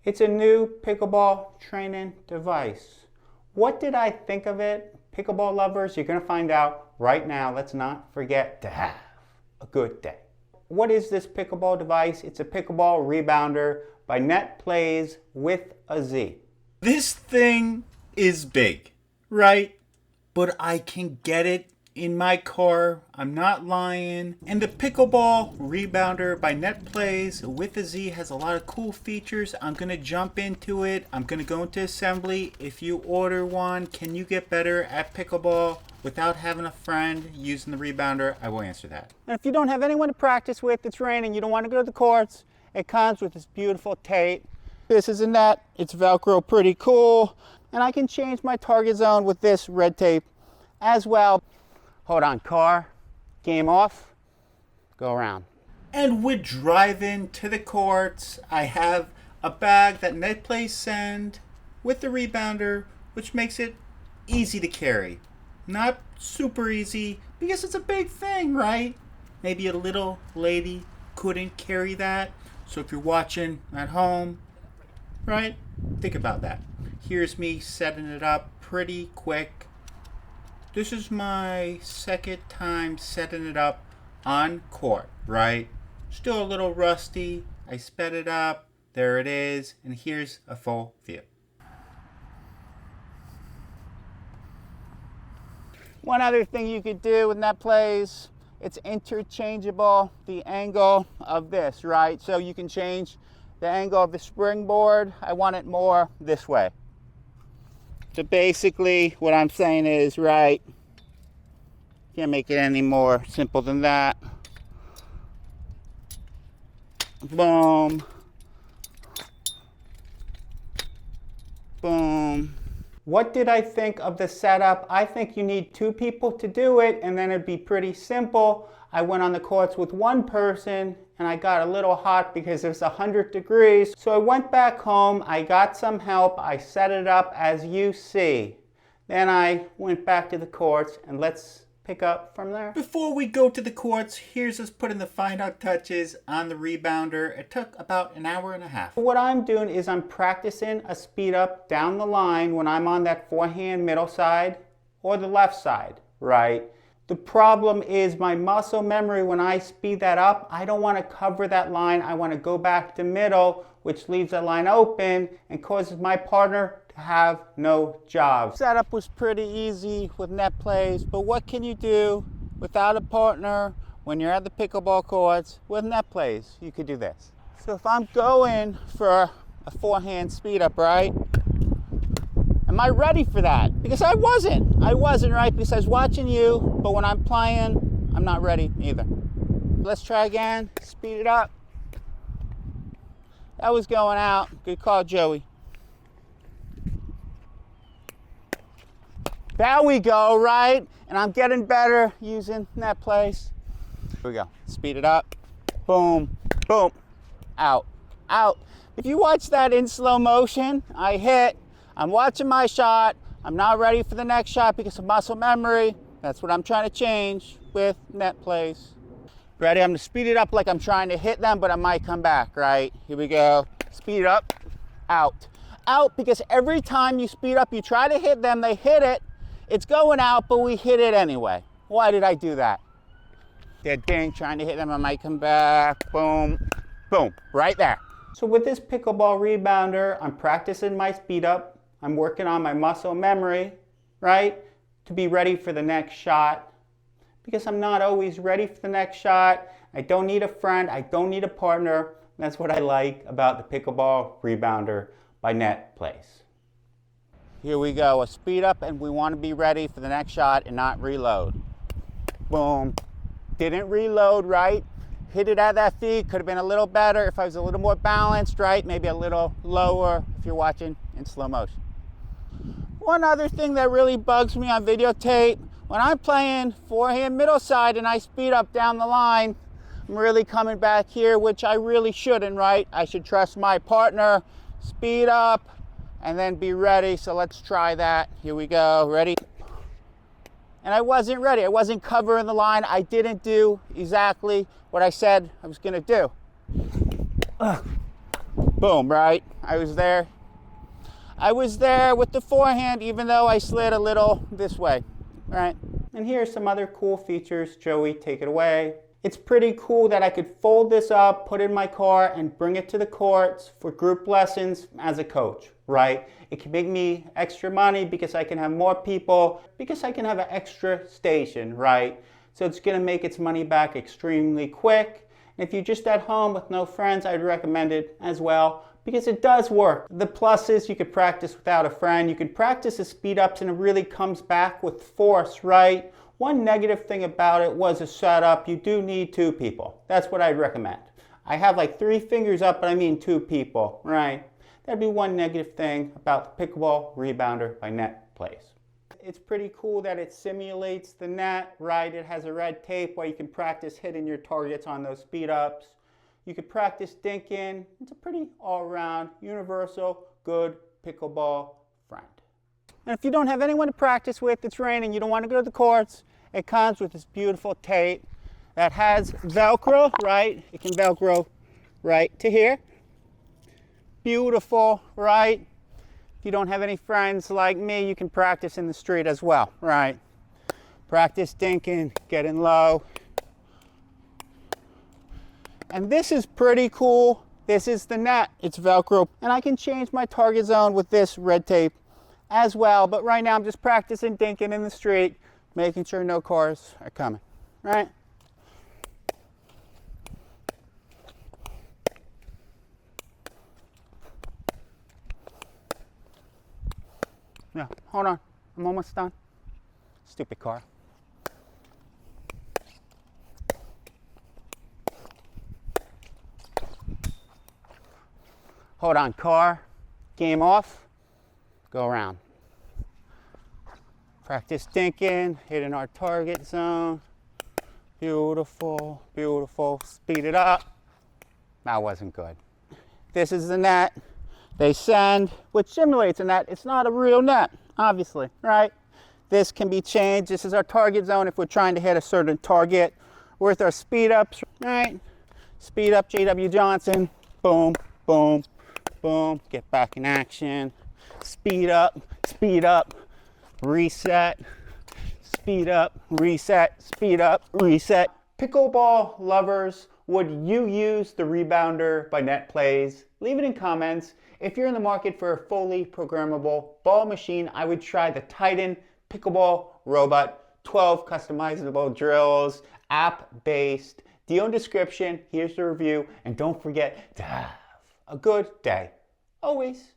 It's a new pickleball training device. What did I think of it? Pickleball lovers, you're going to find out right now. Let's not forget to have a good day. What is this pickleball device? It's a pickleball rebounder by NetPlayZ with a Z. This thing is big, right? But I can get it in my car. I'm not lying. And the Pickleball Rebounder by NetPlayZ with a Z has a lot of cool features. I'm going to jump into it. I'm going to go into assembly. If you order one, can you get better at pickleball without having a friend using the rebounder? I will answer that. And if you don't have anyone to practice with, it's raining, you don't want to go to the courts, it comes with this beautiful tape. This is a net. It's Velcro, pretty cool. And I can change my target zone with this red tape as well. Hold on, car, game off, go around. And we're driving to the courts. I have a bag that NetPlayZ send with the rebounder, which makes it easy to carry. Not super easy because it's a big thing, right? Maybe a little lady couldn't carry that. So if you're watching at home, right, think about that. Here's me setting it up pretty quick. This is my second time setting it up on court, right? Still a little rusty. I sped it up. There it is. And here's a full view. One other thing you could do with NetPlayZ, it's interchangeable, the angle of this, right? So you can change the angle of the springboard. I want it more this way. So basically what I'm saying is, right, can't make it any more simple than that. Boom. Boom. What did I think of the setup? I think you need two people to do it and then it'd be pretty simple. I went on the courts with one person and I got a little hot because it was 100 degrees. So I went back home, I got some help, I set it up as you see. Then I went back to the courts and let's pick up from there. Before we go to the courts, here's us putting the final touches on the rebounder. It took about an hour and a half. What I'm doing is I'm practicing a speed up down the line when I'm on that forehand middle side or the left side, right? The problem is my muscle memory, when I speed that up, I don't want to cover that line. I want to go back to middle, which leaves that line open and causes my partner to have no job. Setup was pretty easy with NetPlayZ, but what can you do without a partner when you're at the pickleball courts with NetPlayZ? You could do this. So if I'm going for a forehand speed up, right? Am I ready for that? Because I wasn't, right? Because I was watching you, but when I'm playing, I'm not ready either. Let's try again, speed it up. That was going out. Good call, Joey. There we go, right? And I'm getting better using NetPlayZ. Here we go, speed it up. Boom, boom, out, out. If you watch that in slow motion, I hit, I'm watching my shot. I'm not ready for the next shot because of muscle memory. That's what I'm trying to change with NetPlayZ. Ready? I'm gonna speed it up like I'm trying to hit them, but I might come back, right? Here we go. Speed up, out. Out, because every time you speed up, you try to hit them, they hit it. It's going out, but we hit it anyway. Why did I do that? Dead ding, trying to hit them, I might come back. Boom, boom, right there. So with this pickleball rebounder, I'm practicing my speed up. I'm working on my muscle memory, right? To be ready for the next shot. Because I'm not always ready for the next shot. I don't need a friend, I don't need a partner. That's what I like about the pickleball rebounder by NetPlayZ. Here we go, a speed up, and we want to be ready for the next shot and not reload. Boom. Didn't reload, right? Hit it at that feet, could have been a little better if I was a little more balanced, right? Maybe a little lower if you're watching in slow motion. One other thing that really bugs me on videotape, when I'm playing forehand middle side and I speed up down the line, I'm really coming back here, which I really shouldn't, right? I should trust my partner, speed up, and then be ready. So let's try that. Here we go, ready? And I wasn't ready. I wasn't covering the line. I didn't do exactly what I said I was gonna do. Boom, right? I was there with the forehand, even though I slid a little this way, right? And here's some other cool features. Joey, take it away. It's pretty cool that I could fold this up, put it in my car, and bring it to the courts for group lessons as a coach, right? It can make me extra money because I can have more people, because I can have an extra station, right? So it's gonna make its money back extremely quick. And if you're just at home with no friends, I'd recommend it as well, because it does work. The plus is you could practice without a friend. You can practice the speed ups and it really comes back with force, right? One negative thing about it was a setup. You do need 2 people. That's what I'd recommend. I have like 3 fingers up, but I mean 2 people, right? That'd be one negative thing about the Pickleball Rebounder by NetPlayZ. It's pretty cool that it simulates the net, right? It has a red tape where you can practice hitting your targets on those speed ups. You can practice dinking. It's a pretty all-around, universal, good pickleball friend. And if you don't have anyone to practice with, it's raining, you don't want to go to the courts, it comes with this beautiful tape that has Velcro, right? It can Velcro right to here. Beautiful, right? If you don't have any friends like me, you can practice in the street as well, right? Practice dinking, getting low. And this is pretty cool. This is the net, it's Velcro. And I can change my target zone with this red tape as well. But right now I'm just practicing dinking in the street, making sure no cars are coming, right? No, hold on, I'm almost done. Stupid car. Hold on, car, game off, go around. Practice dinking, hitting our target zone. Beautiful, beautiful, speed it up. That wasn't good. This is the net they send, which simulates a net. It's not a real net, obviously, right? This can be changed. This is our target zone if we're trying to hit a certain target. With our speed ups, right? Speed up, J.W. Johnson, boom, boom, boom, get back in action. Speed up, reset, speed up, reset, speed up, reset. Pickleball lovers, would you use the Rebounder by NetPlayZ? Leave it in comments. If you're in the market for a fully programmable ball machine, I would try the Titan Pickleball Robot. 12 customizable drills, app-based. Deal in description, here's the review, and don't forget to have a good day. Always.